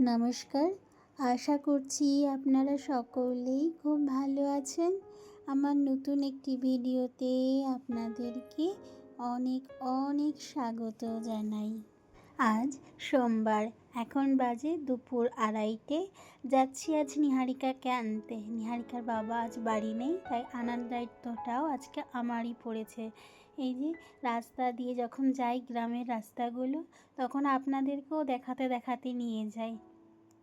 নমস্কার, আশা করছি আপনারা সকলেই খুব ভালো আছেন। আমার নতুন একটি ভিডিওতে আপনাদেরকে অনেক অনেক স্বাগত জানাই। আজ সোমবার, এখন বাজে দুপুর 2:30। যাচ্ছি আজ নিহারিকাকে আনতে। নিহারিকার বাবা আজ বাড়ি নেই, তাই আনার দায়িত্বটাও আজকে আমারই পড়েছে। এই যে রাস্তা দিয়ে যখন যাই, গ্রামের রাস্তাগুলো, তখন আপনাদেরকেও দেখাতে দেখাতে নিয়ে যাই।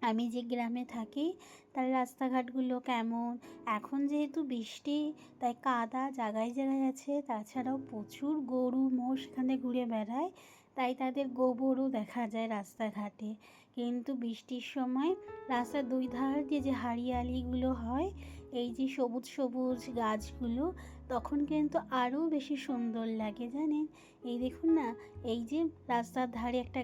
আমি যে গ্রামে থাকি তার রাস্তাঘাটগুলো কেমন। এখন যেহেতু বৃষ্টি, তাই কাদা জায়গায় জায়গায় আছে। তাছাড়াও প্রচুর গরু মোষ এখানে ঘুরে বেড়ায়, তাই তাদের গোবরও দেখা যায় রাস্তাঘাটে। কিন্তু বৃষ্টির সময় রাস্তার দুই ধার দিয়ে যে হারিয়ালিগুলো হয়, এই যে সবুজ সবুজ গাছগুলো, তখন কিন্তু আরও বেশি সুন্দর লাগে জানেন। এই দেখুন না, এই যে রাস্তার ধারে একটা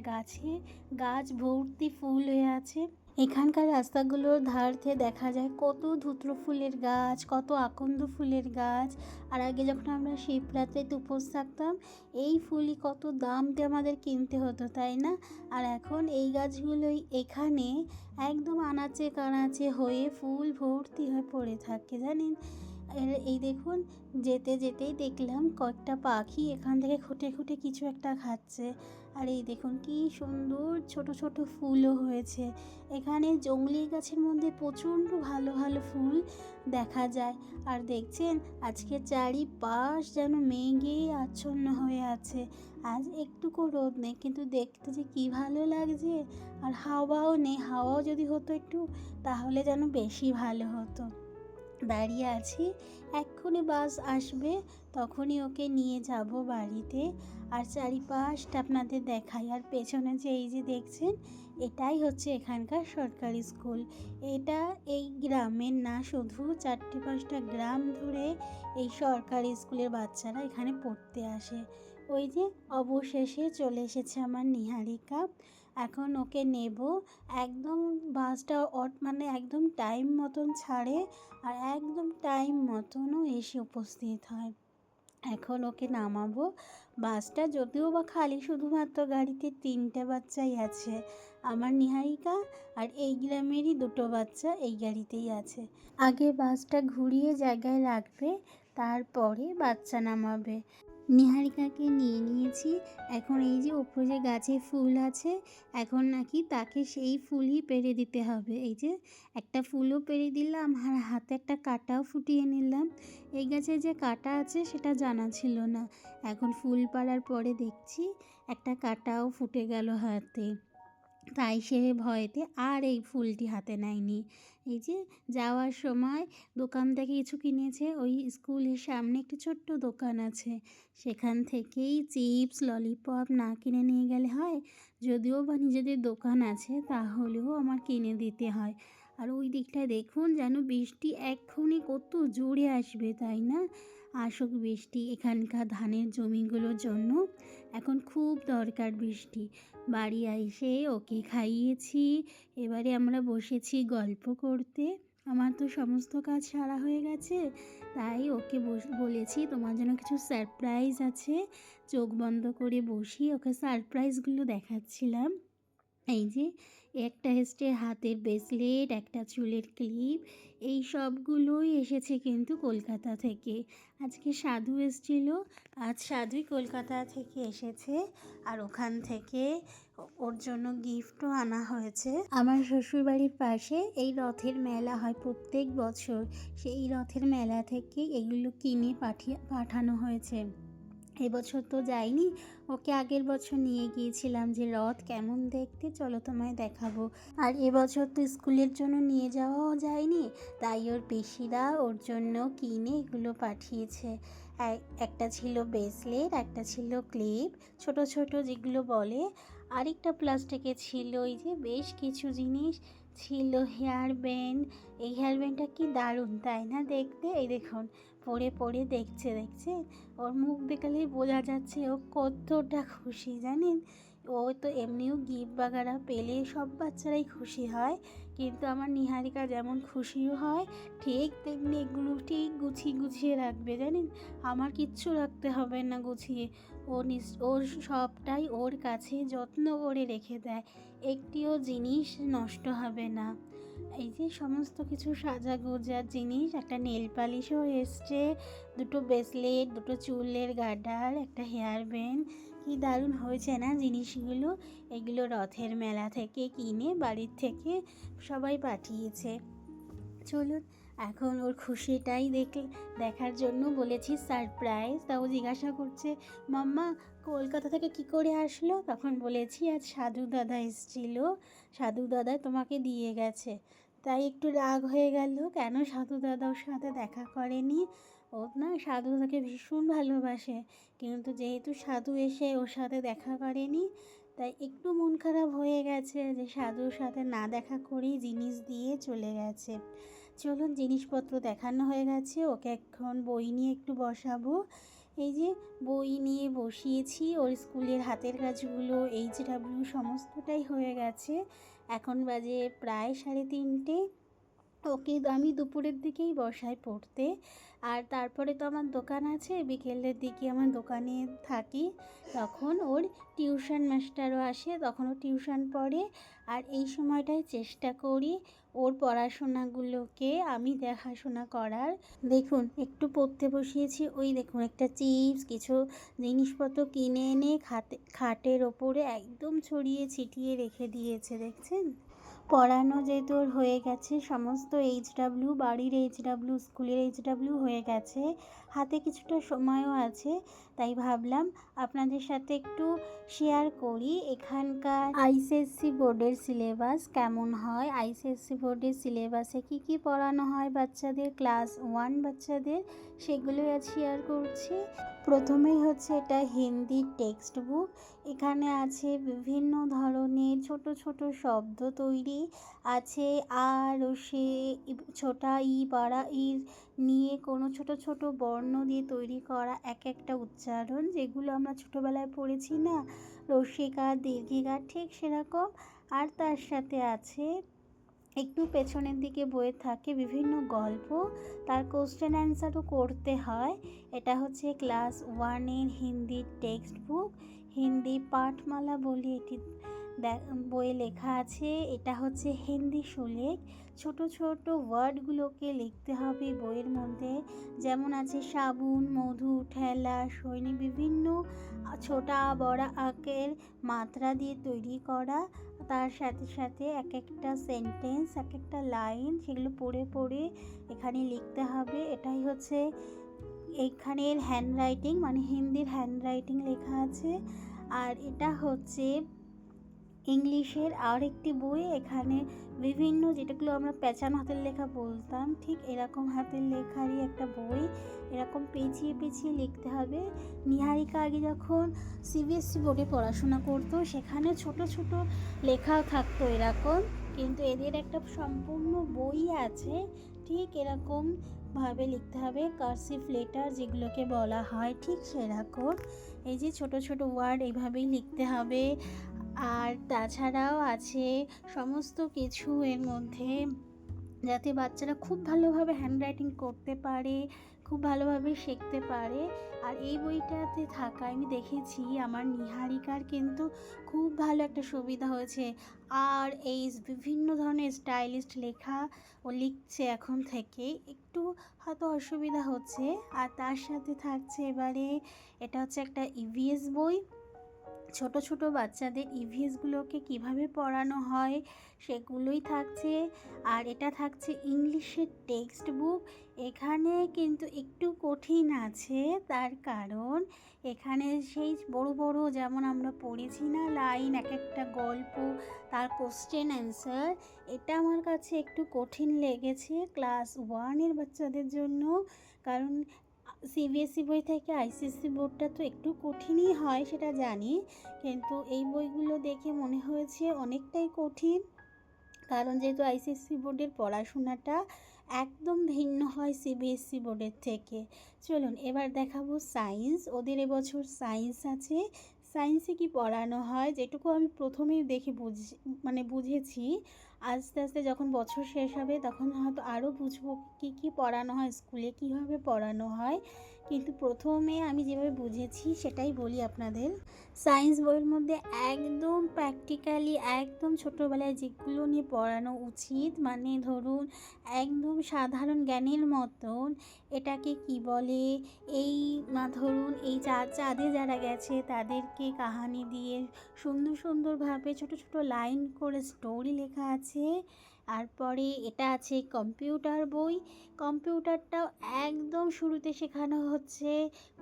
গাছ ভর্তি ফুল হয়ে আছে। এখানকার রাস্তাগুলোর ধার থেকে দেখা যায় কত ধুত্র ফুলের গাছ, কত আকন্দ ফুলের গাছ। আর আগে যখন আমরা শিবরাত্রিতে উপোস থাকতাম, এই ফুলই কত দাম দিয়ে আমাদের কিনতে হতো, তাই না? আর এখন এই গাছগুলোই এখানে একদম আনাচে কানাচে হয়ে ফুল ভর্তি হয়ে পড়ে থাকে জানেন। এই দেখুন, যেতে যেতেই দেখলাম কয়েকটা পাখি এখান থেকে খুঁটে খুঁটে কিছু একটা খাচ্ছে। আর এই দেখুন কি সুন্দর ছোট ছোট ফুলও হয়েছে। এখানে জংলি গাছের মধ্যে প্রচণ্ড ভালো ভালো ফুল দেখা যায়। আর দেখছেন আজকে চারিপাশ যেন মেঘে আচ্ছন্ন হয়ে আছে। আজ একটুকু রোদ নেই, কিন্তু দেখতে যে কী ভালো লাগছে। আর হাওয়াও নেই, হাওয়াও যদি হতো একটু, তাহলে যেন বেশি ভালো হতো। দাঁড়িয়ে আছি, এক্ষুনি বাস আসবে, তখনই ওকে নিয়ে যাব বাড়িতে। আর চারিপাশটা আপনাদের দেখাই। আর পেছনে যে এই যে দেখছেন, এটাই হচ্ছে এখানকার সরকারি স্কুল। এটা এই গ্রামের না, শুধু 4-5টা গ্রাম ধরে এই সরকারি স্কুলের বাচ্চারা এখানে পড়তে আসে। ওই যে অবশেষে চলে এসেছে আমার নিহারিকা। এখন ওকে নেব। একদম বাসটা মানে একদম টাইম মতন ছাড়ে, আর একদম টাইম মতনও এসে উপস্থিত হয়। এখন ওকে নামাবো। বাসটা যদিও বা খালি, শুধুমাত্র গাড়িতে 3টে বাচ্চাই আছে, আমার নিহারিকা আর এই গ্রামেরই 2টো বাচ্চা এই গাড়িতেই আছে। আগে বাসটা ঘুরিয়ে জায়গায় রাখবে, তারপরে বাচ্চা নামাবে। নিহারিকাকে নিয়ে নিয়েছি। এখন এই যে উপরে যে গাছে ফুল আছে, এখন নাকি তাকে সেই ফুলই পেড়ে দিতে হবে। এই যে একটা ফুলও পেড়ে দিলাম, আর হাতে একটা কাঁটাও ফুটিয়ে নিলাম। এই গাছে যে কাঁটা আছে সেটা জানা ছিল না, এখন ফুল পাড়ার পরে দেখছি একটা কাঁটাও ফুটে গেল হাতে। তাই সে ভয়েতে আর এই ফুলটি হাতে নেয়নি। এই যে যাওয়ার সময় দোকান থেকে কিছু কিনেছে। ওই স্কুলের সামনে একটি ছোট্ট দোকান আছে, সেখান থেকেই চিপস ললিপপ না কিনে নিয়ে গেলে হয়। যদিও বা নিজেদের দোকান আছে, তাহলেও আমার কিনে দিতে হয়। আর ওই দিকটায় দেখুন যেন বৃষ্টি এক্ষুনি কত জোরে আসবে, তাই না? আসুক বৃষ্টি, এখানকার ধানের জমিগুলোর জন্য এখন খুব দরকার বৃষ্টি। বাড়ি এসে ওকে খাইয়েছি, এবারে আমরা বসেছি গল্প করতে। আমার তো সমস্ত কাজ সারা হয়ে গেছে, তাই ওকে বলেছি তোমার জন্য কিছু সারপ্রাইজ আছে। চোখ বন্ধ করে বসি ওকে সারপ্রাইজগুলো দেখাচ্ছিলাম। এই যে একটা এসছে হাতের ব্রেসলেট, একটা চুলের ক্লিপ, এই সবগুলোই এসেছে কিন্তু কলকাতা থেকে। আজকে সাধু এসেছিল, আজ সাধুই কলকাতা থেকে এসেছে। আর ওখান থেকে ওর জন্য গিফটও আনা হয়েছে। আমার শ্বশুরবাড়ির পাশে এই রথের মেলা হয় প্রত্যেক বছর, সেই রথের মেলা থেকে এগুলো কিনে পাঠানো হয়েছে। এবছর তো যাইনি, ওকে আগের বছর নিয়ে গিয়েছিলাম যে রথ কেমন দেখতে, চলো তোমায় দেখাবো। আর এবছর তো স্কুলের জন্য নিয়ে যাওয়াও যায়নি, তাই ওর পিসিরা ওর জন্য কিনে এগুলো পাঠিয়েছে। একটা ছিল ব্রেসলেট, একটা ছিল ক্লিপ ছোট ছোট যেগুলো বলে, আরেকটা প্লাস্টিকে ছিল এই যে বেশ কিছু জিনিস ছিল, হেয়ার ব্যান্ড। এই হেয়ার ব্যান্ডটা কি দারুণ তাই না দেখতে। এই দেখুন পরে পরে দেখছে ওর মুখ দেখলেই বোঝা যাচ্ছে ও কতটা খুশি জানেন। ও তো এমনিও গিফট বাগারা পেলে সব বাচ্চারাই খুশি হয়, কিন্তু আমার নিহারিকা যেমন খুশিও হয়, ঠিক তেমনি এগুলো ঠিক গুছিয়ে গুছিয়ে রাখবে জানেন। আমার কিচ্ছু রাখতে হবে না গুছিয়ে, ওর সবটাই ওর কাছে যত্ন করে রেখে দেয়, একটিও জিনিস নষ্ট হবে না। এই যে সমস্ত কিছু সাজাগোজার জিনিস, একটা নেল পালিশও এসছে, দুটো ব্রেসলেট, দুটো চুলের গার্ডার, একটা হেয়ার ব্যান্ড। কি দারুণ হয়েছে না জিনিসগুলো। এগুলো রথের মেলা থেকে কিনে বাড়ির থেকে সবাই পাঠিয়েছে। চলুন এখন ওর খুশিটাই দেখার জন্য বলেছি সারপ্রাইজ। তাও জিজ্ঞাসা করছে, মাম্মা কলকাতা থেকে কি করে আসলো? তখন বলেছি আজ সাধু দাদা এসেছিল, সাধু দাদা তোমাকে দিয়ে গেছে। তাই একটু রাগ হয়ে গেল, কেন সাধু দাদা ওর সাথে দেখা করেনি। ও না সাধু দাদাকে ভীষণ ভালোবাসে, কিন্তু যেহেতু সাধু এসে ওর সাথে দেখা করেনি, তাই একটু মন খারাপ হয়ে গেছে যে সাধুর সাথে না দেখা করেই জিনিস দিয়ে চলে গেছে। চলুন জিনিসপত্র দেখানো হয়ে গেছে, ওকে এখন বই নিয়ে একটু বসাবো। এই যে বই নিয়ে বসিয়েছি, ওর স্কুলের হাতের কাজগুলো HW সমস্তটাই হয়ে গেছে। এখন বাজে প্রায় 3:30। ওকে আমি দুপুরের দিকেই বসাই পড়তে। আর তারপরে তো আমার দোকান আছে, বিকেলের দিকে আমার দোকানে থাকি। তখন ওর টিউশন মাস্টারও আসে, তখন ও টিউশন পড়ে। আর এই সময়টায় চেষ্টা করি ওর পড়াশোনাগুলোকে আমি দেখাশোনা করার। দেখুন একটু পড়তে বসিয়েছি, ওই দেখুন একটা চিপস, কিছু জিনিসপত্র কিনে এনে খাটের ওপরে একদম ছড়িয়ে ছিটিয়ে রেখে দিয়েছে, দেখছেন। পড়ানো যেহেতু ওর হয়ে গেছে, সমস্ত HW, বাড়ির HW, স্কুলের HW হয়ে গেছে, হাতে কিছুটা সময়ও আছে, তাই ভাবলাম আপনাদের সাথে একটু শেয়ার করি এখানকার ICSE বোর্ডের সিলেবাস কেমন হয়, ICSE বোর্ডের সিলেবাসে কি কি পড়ানো হয় বাচ্চাদের, ক্লাস 1 বাচ্চাদের, সেগুলোই আজ শেয়ার করছি। প্রথমেই হচ্ছে এটা হিন্দি টেক্সট বুক। এখানে আছে বিভিন্ন ধরনের ছোট ছোট শব্দ তৈরি আছে, আর ও সে, ছোটা ই, বড়া ই নিয়ে কোনো ছোট ছোট বর্ণ দিয়ে তৈরি করা এক একটা উচ্চারণ, যেগুলো আমরা ছোটোবেলায় পড়েছি না, রসিকার দীর্ঘিকার, ঠিক সেরকম। আর তার সাথে আছে একটু পেছনের দিকে বইয়ে থাকে বিভিন্ন গল্প, তার কোশ্চেন অ্যান্সারও করতে হয়। এটা হচ্ছে ক্লাস 1-এর হিন্দি টেক্সট বুক, হিন্দি পাঠমালা বলে এটি বইয়ে লেখা আছে। এটা হচ্ছে হিন্দি সুলেখ, ছোট ছোট ওয়ার্ডগুলোকে লিখতে হবে বইয়ের মধ্যে, যেমন আছে সাবুন, মধু, ঠেলা, সৈনী, বিভিন্ন ছোটা বড়া আঁকের মাত্রা দিয়ে তৈরি করা। তার সাথে সাথে এক একটা সেন্টেন্স, এক একটা লাইন, সেগুলো পড়ে পড়ে এখানে লিখতে হবে। এটাই হচ্ছে এইখানের হ্যান্ডরাইটিং, মানে হিন্দির হ্যান্ডরাইটিং লেখা আছে। আর এটা হচ্ছে ইংলিশের আর একটি বই, এখানে বিভিন্ন যেটাগুলো আমরা পেঁচানো হাতের লেখা বলতাম, ঠিক এরকম হাতের লেখারই একটা বই, এরকম পেঁচিয়ে পেঁচিয়ে লিখতে হবে। নিহারিকা আগে যখন CBSE বোর্ডে পড়াশোনা করতো, সেখানে ছোট ছোট লেখাও থাকতো এরকম, কিন্তু এদের একটা সম্পূর্ণ বই আছে, ঠিক এরকম ভাবে লিখতে হবে, কার্সিভ লেটার যেগুলোকে বলা হয়, ঠিক সেরকম। এই যে ছোট ছোট ওয়ার্ড এইভাবেই লিখতে হবে। আর তাছাড়াও আছে সমস্ত কিছু এর মধ্যে, যাতে বাচ্চারা খুব ভালোভাবে হ্যান্ডরাইটিং করতে পারে, খুব ভালোভাবে শিখতে পারে। আর এই বইটাতে থাকা আমি দেখেছি আমার নিহারিকার কিন্তু খুব ভালো একটা সুবিধা হয়েছে। আর এই বিভিন্ন ধরনের স্টাইলিস্ট লেখা ও লিখছে এখন থেকে, একটু হয়তো অসুবিধা হচ্ছে। আর তার সাথে থাকছে এবারে, এটা হচ্ছে একটা EVS বই, ছোট ছোট বাচ্চাদের EVSগুলোকে কিভাবে পড়ানো হয় সেগুলোই থাকছে। আর এটা থাকছে ইংলিশের টেক্সট বুক, এখানে কিন্তু একটু কঠিন আছে, তার কারণ এখানে সেই বড় বড় যেমন আমরা পড়েছি না লাইন, এক একটা গল্প, তার কোশ্চেন অ্যান্সার, এটা আমার কাছে একটু কঠিন লেগেছে ক্লাস 1-এর বাচ্চাদের জন্য। কারণ CBSE বই থেকে ICSE বোর্ডটা তো একটু কঠিনই হয় সেটা জানি, কিন্তু এই বইগুলো দেখে মনে হয়েছে অনেকটাই কঠিন, কারণ যেহেতু ICSE বোর্ডের পড়াশোনাটা একদম ভিন্ন হয় CBSE বোর্ডের থেকে। চলুন এবার দেখাবো সায়েন্স, ওদের এবছর সায়েন্স আছে। সায়েন্সে কি পড়ানো হয়, যেটুকু আমি প্রথমেই দেখে বুঝেছি, আস্তে আস্তে যখন বছর শেষ হবে তখন হয়তো আরও বুঝবো কী কী পড়ানো হয় স্কুলে, কীভাবে পড়ানো হয়। কিন্তু প্রথমে আমি যেভাবে বুঝেছি সেটাই বলি আপনাদের। সায়েন্স বইয়ের মধ্যে একদম প্র্যাকটিক্যালি একদম ছোটোবেলায় যেগুলো নিয়ে পড়ানো উচিত, মানে ধরুন একদম সাধারণ জ্ঞানের মতন, এটাকে কি বলে, এই ধরুন এই চাঁদে যারা গেছে তাদেরকে কাহানি দিয়ে সুন্দর সুন্দরভাবে ছোট ছোট লাইন করে স্টোরি লেখা আছে। তারপরে এটা আছে কম্পিউটার বই। কম্পিউটারটাও একদম শুরুতে শেখানো হচ্ছে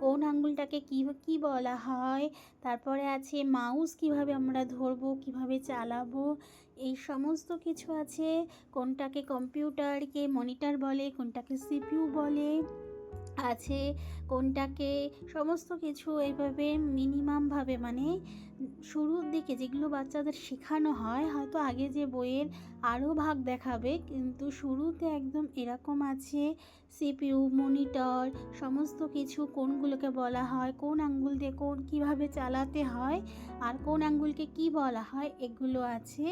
কোন আঙুলটাকে কী কী বলা হয়। তারপরে আছে মাউস কিভাবে আমরা ধরবো, কিভাবে চালাবো, এই সমস্ত কিছু আছে। কোনটাকে কম্পিউটারকে মনিটর বলে, কোনটাকে সিপিইউ বলে আছে, কোনটাকে সমস্ত কিছু এইভাবে মিনিমামভাবে, মানে শুরুর দিকে যেগুলো বাচ্চাদের শেখানো হয়, হয়তো আগে যে বইয়ের আরও ভাগ দেখাবে, কিন্তু শুরুতে একদম এরকম আছে সিপিইউ, মনিটর, সমস্ত কিছু কোনগুলোকে বলা হয়, কোন আঙ্গুল দিয়ে কোন কীভাবে চালাতে হয়, আর কোন আঙ্গুলকে কি বলা হয়, এগুলো আছে।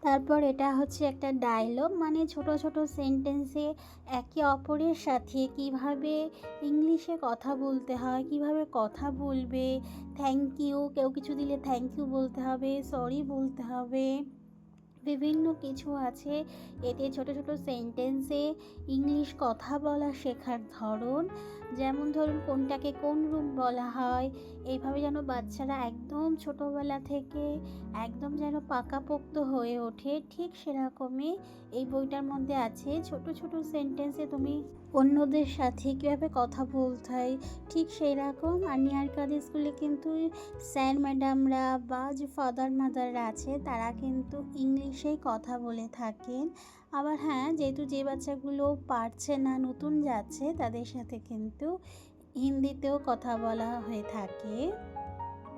তারপর এটা হচ্ছে একটা ডায়লগ, মানে ছোট ছোট সেন্টেন্সে একে অপরের সাথে কিভাবে ইংলিশে কথা বলতে হয়, কিভাবে কথা বলবে, থ্যাংক ইউ, কেউ কিছু দিলে থ্যাংক ইউ বলতে হবে, সরি বলতে হবে, বিভিন্ন কিছু আছে। এতে ছোট ছোট সেন্টেন্সে ইংলিশ কথা বলা শেখার ধরন, যেমন ধরুন কোনটাকে কোন রুম বলা হয়, এইভাবে যেন বাচ্চারা একদম ছোটোবেলা থেকে একদম যেন পাকাপোক্ত হয়ে ওঠে, ঠিক সেরকমই এই বইটার মধ্যে আছে। ছোট ছোট সেন্টেন্সে তুমি অন্যদের সাথে কীভাবে কথা বলতে হয়, ঠিক সেই রকম। আর নিয়ার কাদের স্কুলে কিন্তু স্যার ম্যাডামরা বা যে ফাদার মাদাররা আছে তারা কিন্তু ইংলিশেই কথা বলে থাকেন। আবার হ্যাঁ, যেহেতু যে বাচ্চাগুলো পারছে না, নতুন যাচ্ছে, তাদের সাথে কিন্তু হিন্দিতেও কথা বলা হয়ে থাকে।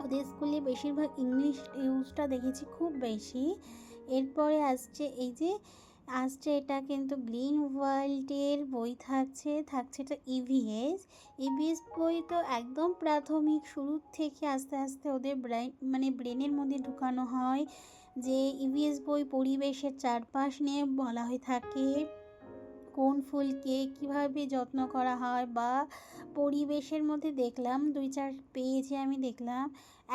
ওদের স্কুলে বেশিরভাগ ইংলিশ ইউজটা দেখেছি খুব বেশি। এরপরে আসছে এটা কিন্তু গ্রিন ওয়ার্ল্ডের বই থাকছে এটা ইভিএস বই। তো একদম প্রাথমিক শুরুর থেকে আস্তে আস্তে ওদের ব্রেনের মধ্যে ঢুকানো হয় যে ইভিএস বই পরিবেশের চারপাশ নিয়ে বলা হয়ে থাকে, কোন ফুলকে কিভাবে যত্ন করা হয়, বা পরিবেশের মধ্যে দেখলাম 2-4 পেজে আমি দেখলাম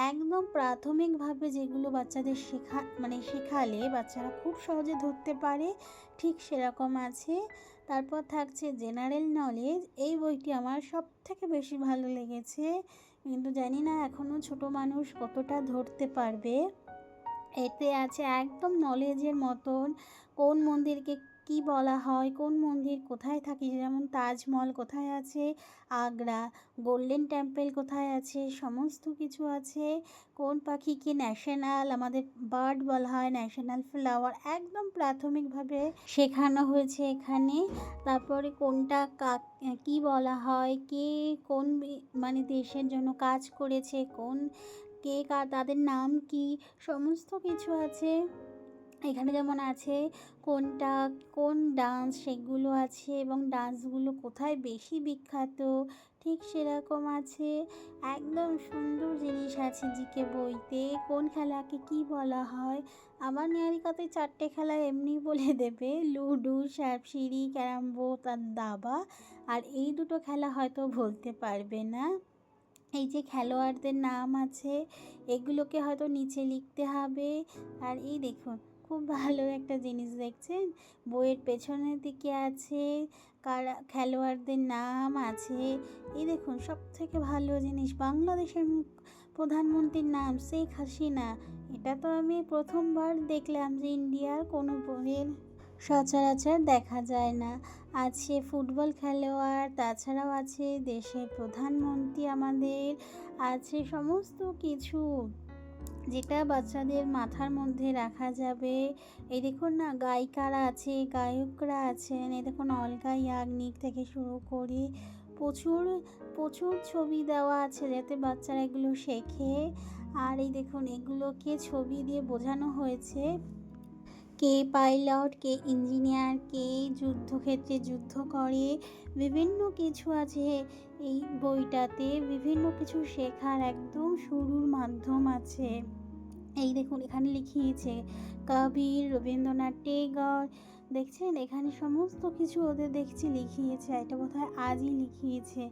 একদম প্রাথমিকভাবে যেগুলো বাচ্চাদের শেখালে বাচ্চারা খুব সহজে ধরতে পারে, ঠিক সেরকম আছে। তারপর থাকছে জেনারেল নলেজ। এই বইটি আমার সব থেকে বেশি ভালো লেগেছে, কিন্তু জানি না এখনও ছোট মানুষ কতটা ধরতে পারবে। এতে আছে একদম নলেজের মতন, কোন মন্দিরকে কি বলা হয়, কোন মন্দির কোথায় থাকে, যেমন তাজমহল কোথায় আছে, আগ্রা, গোল্ডেন টেম্পল কোথায় আছে, সমস্ত কিছু আছে। কোন পাখিকে ন্যাশনাল আমাদের বার্ড বলা হয়, ন্যাশনাল ফ্লাওয়ার, একদম প্রাথমিকভাবে শেখানো হয়েছে এখানে। তারপরে কোনটা কি বলা হয়, কে কোন দেশের জন্য কাজ করেছে, তাদের নাম কি, সমস্ত কিছু আছে এখানে। যেমন আছে কোন ডান্স, সেগুলো আছে, এবং ডান্সগুলো কোথায় বেশি বিখ্যাত, ঠিক সেরকম আছে। একদম সুন্দর জিনিস আছে জিকে বইতে। কোন খেলাকে কি বলা হয়, আবার নিহারিকাতে 4টে খেলা এমনি বলে দেবে, লুডো, সাপসিঁড়ি, ক্যারাম বোর্ড আর দাবা। আর এই দুটো খেলা হয়তো বলতে পারবে না। এই যে খেলোয়াড়দের নাম আছে, এগুলোকে হয়তো নিচে লিখতে হবে। আর এই দেখুন, খুব ভালো একটা জিনিস দেখছেন, বইয়ের পেছনের দিকে আছে খেলোয়াড়দের নাম আছে। এই দেখুন, সব থেকে ভালো জিনিস, বাংলাদেশের প্রধানমন্ত্রীর নাম শেখ হাসিনা। এটা তো আমি প্রথমবার দেখলাম যে ইন্ডিয়ার কোনো বইয়ের সচরাচর দেখা যায় না। আছে ফুটবল খেলোয়াড়, তাছাড়াও আছে দেশের প্রধানমন্ত্রী আমাদের, আছে সমস্ত কিছু যেটা বাচ্চাদের মাথার মধ্যে রাখা যাবে। এই দেখুন না, গায়িকারা আছে, গায়করা আছেন, এই দেখুন অলকা ইয়াগনিক থেকে শুরু করে প্রচুর প্রচুর ছবি দেওয়া আছে যাতে বাচ্চারা এগুলো শেখে। আর এই দেখুন, এগুলোকে ছবি দিয়ে বোঝানো হয়েছে, কে পাইলট, কে ইঞ্জিনিয়ার, কে যুদ্ধক্ষেত্রে যুদ্ধ করে, বিভিন্ন কিছু আছে এই বইটাতে, বিভিন্ন কিছু শেখার একদম শুরুর মাধ্যম আছে। এই দেখুন, এখানে লিখিয়েছে কবির, রবীন্দ্রনাথ টেগর, দেখছেন এখানে সমস্ত কিছু ওদের দেখছি লিখিয়েছে। এটা বোধহয় আজই লিখিয়েছে,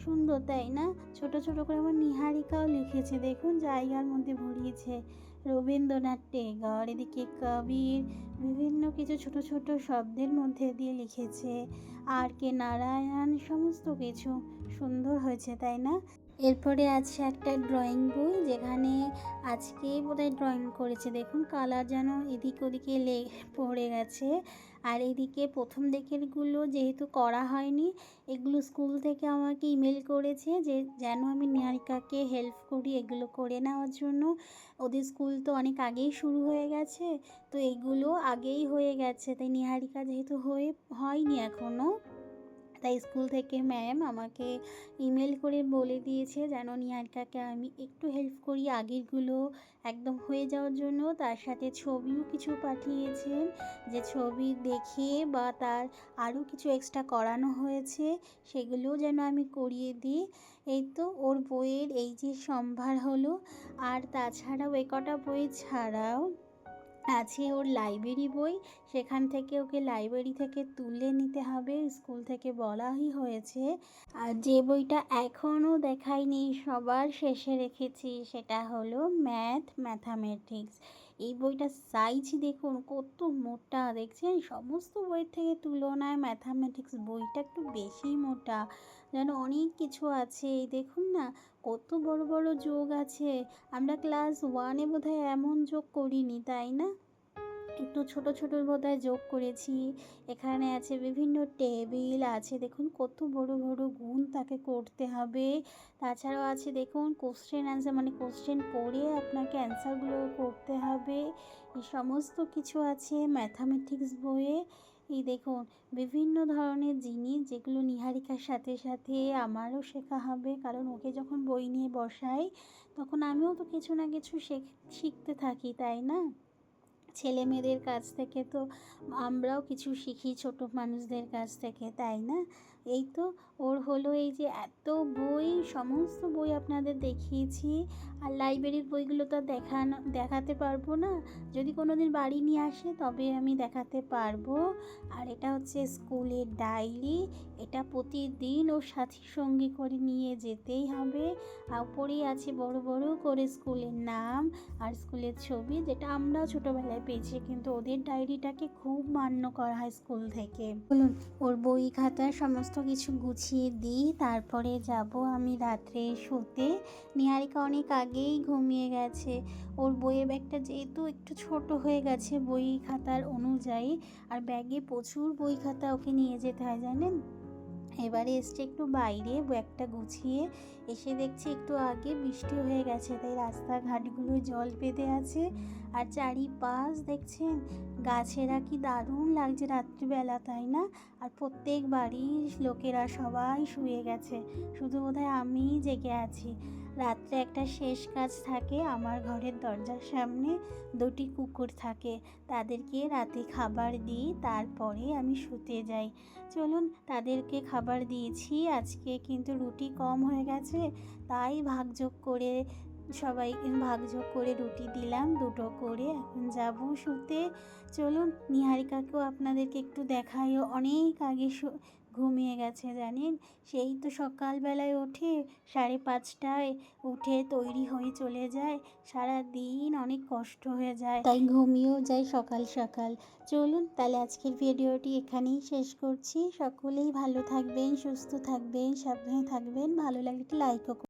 সুন্দর তাই না? ছোট ছোট করে আমার নিহারিকাও লিখেছে, দেখুন জায়গার মধ্যে ভরিয়েছে। রবীন্দ্রনাথ টেগর, এদিকে কবির, বিভিন্ন কিছু ছোট ছোট শব্দের মধ্যে দিয়ে লিখেছে। আর কে নারায়ণ, সমস্ত কিছু সুন্দর হয়েছে তাই না? এরপরে আছে একটা ড্রয়িং বই, যেখানে আজকেই বোধহয় ড্রয়িং করেছে। দেখুন কালার যেন এদিক ওদিকে পড়ে গেছে। আর এদিকে প্রথম দিকেরগুলো যেহেতু করা হয়নি, এগুলো স্কুল থেকে আমাকে ইমেল করেছে যে যেন আমি নিহারিকাকে হেল্প করি এগুলো করে নেওয়ার জন্য। ওদের স্কুল তো অনেক আগেই শুরু হয়ে গেছে, তো এগুলো আগেই হয়ে গেছে, তাই নিহারিকা যেহেতু হয়নি এখনও, তাই স্কুল থেকে ম্যাম আমাকে ইমেল করে বলে দিয়েছে যেন নিহারিকাকে আমি একটু হেল্প করি আগেরগুলো একদম হয়ে যাওয়ার জন্য। তার সাথে ছবিও কিছু পাঠিয়েছেন, যে ছবি দেখে বা তার আরও কিছু এক্সট্রা করানো হয়েছে সেগুলোও যেন আমি করিয়ে দিই। এই তো ওর বইয়ের এই যে সম্ভার হলো। আর তাছাড়াও এ কটা বই ছাড়াও আছে ওর লাইব্রেরি বই, সেখান থেকে ওকে লাইব্রেরি থেকে তুলে নিতে হবে, স্কুল থেকে বলাই হয়েছে। আর যে বইটা এখনও দেখাইনি, সবার শেষে রেখেছি, সেটা হলো ম্যাথামেটিক্স। এই বইটা সাইজ দেখুন কত মোটা, দেখছেন? সমস্ত বইয়ের থেকে তুলনায় ম্যাথামেটিক্স বইটা একটু বেশি মোটা, যেন অনেক কিছু আছে। এই দেখুন না কত বড় বড় যোগ আছে, আমরা ক্লাস 1-এ বোধহয় এমন যোগ করিনি তাই না? একটু ছোট ছোট বোধহয় যোগ করেছি। এখানে আছে বিভিন্ন টেবিল আছে, দেখুন কত বড় বড় গুণ তাকে করতে হবে। তাছাড়াও আছে দেখুন কোশ্চেন অ্যান্সার, মানে কোশ্চেন পড়ে আপনাকে অ্যান্সারগুলো করতে হবে। এই সমস্ত কিছু আছে ম্যাথামেটিক্স বইয়ে। এই দেখুন বিভিন্ন ধরনের জিনিস, যেগুলো নিহারিকার সাথে সাথে আমারও শেখা হবে, কারণ ওকে যখন বই নিয়ে বসাই তখন আমিও তো কিছু না কিছু শিখতে থাকি তাই না? ছেলে মেয়েদের কাছ থেকে তো আমরাও কিছু শিখি, ছোট মানুষদের কাছ থেকে তাই না? এই তো ওর হলো এই যে এত বই, সমস্ত বই আপনাদের দেখিয়েছি। আর লাইব্রেরির বইগুলো তো দেখাতে পারবো না, যদি কোনো দিন বাড়ি নিয়ে আসে তবে আমি দেখাতে পারবো। আর এটা হচ্ছে স্কুলের ডায়েরি, এটা প্রতিদিন ওর সাথী সঙ্গী করে নিয়ে যেতেই হবে। আর উপরেই আছে বড় বড় করে স্কুলের নাম আর স্কুলের ছবি, যেটা আমরাও ছোটোবেলায় পেয়েছি, কিন্তু ওদের ডায়েরিটাকে খুব মান্য করা হয় স্কুল থেকে। বলুন ওর বই খাতা সমস্ত কিছু গুছিয়ে দিই, তারপরে যাব আমি রাত্রে শুতে। নিহারিকা অনেক আগেই ঘুমিয়ে গেছে। ওর বইয়ের ব্যাগটা যেহেতু একটু ছোট হয়ে গেছে বই খাতার অনুযায়ী, আর ব্যাগে প্রচুর বই খাতা ওকে নিয়ে যেতে হয় জানেন। এবারে এসছে একটু বাইরে ব্যাগটা গুছিয়ে, এসে দেখছি একটু আগে বৃষ্টি হয়ে গেছে, তাই রাস্তাঘাটগুলো জল বেঁধে আছে। আর চারিপাশ দেখছেন গাছেরা কি দারুণ লাগছে রাত্রিবেলা তাই না? আর প্রত্যেক বাড়ির লোকেরা সবাই শুয়ে গেছে, শুধু বোধহয় আমিই জেগে আছি। রাত্রে একটা শেষ কাজ থাকে, আমার ঘরের দরজার সামনে দুটি কুকুর থাকে, তাদেরকে রাতে খাবার দিই, তারপরে আমি শুতে যাই। চলুন তাদেরকে খাবার দিয়েছি, আজকে কিন্তু রুটি কম হয়ে গেছে, তাই ভাগযোগ করে রুটি দিলাম 2টো করে। এখন যাব শুতে। চলুন নিহারিকাকেও আপনাদেরকে একটু দেখাই, অনেক আগে ঘুমিয়ে গেছে জানেন। সেই তো সকালবেলায় ওঠে 5:30টায়, উঠে তৈরি হয়ে চলে যায়, সারা দিন অনেক কষ্ট হয়ে যায়, তাই ঘুমিয়েও যায় সকাল সকাল। চলুন তাহলে আজকের ভিডিওটি এখানেই শেষ করছি। সকলেই ভালো থাকবেন, সুস্থ থাকবেন, সাবধানে থাকবেন। ভালো লাগলে একটু লাইকও